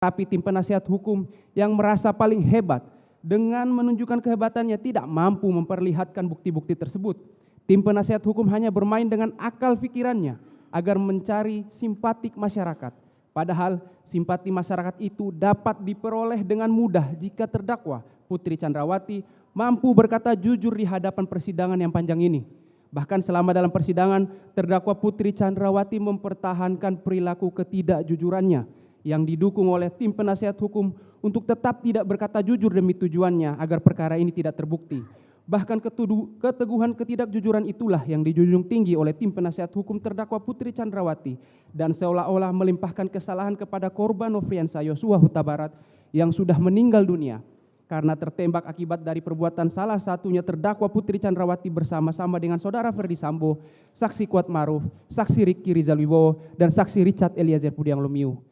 Tapi tim penasihat hukum yang merasa paling hebat dengan menunjukkan kehebatannya tidak mampu memperlihatkan bukti-bukti tersebut. Tim penasihat hukum hanya bermain dengan akal pikirannya agar mencari simpatik masyarakat. Padahal simpati masyarakat itu dapat diperoleh dengan mudah jika terdakwa Putri Chandrawati mampu berkata jujur di hadapan persidangan yang panjang ini. Bahkan selama dalam persidangan, terdakwa Putri Chandrawati mempertahankan perilaku ketidakjujurannya yang didukung oleh tim penasihat hukum untuk tetap tidak berkata jujur demi tujuannya agar perkara ini tidak terbukti. Bahkan keteguhan ketidakjujuran itulah yang dijunjung tinggi oleh tim penasihat hukum terdakwa Putri Chandrawati dan seolah-olah melimpahkan kesalahan kepada korban Nofriansah Yosua Huta Barat yang sudah meninggal dunia karena tertembak akibat dari perbuatan salah satunya terdakwa Putri Chandrawati bersama-sama dengan saudara Ferdy Sambo, saksi Kuat Maruf, saksi Ricky Rizal Wibowo, dan saksi Richard Eliezer Pudiang Lumiu.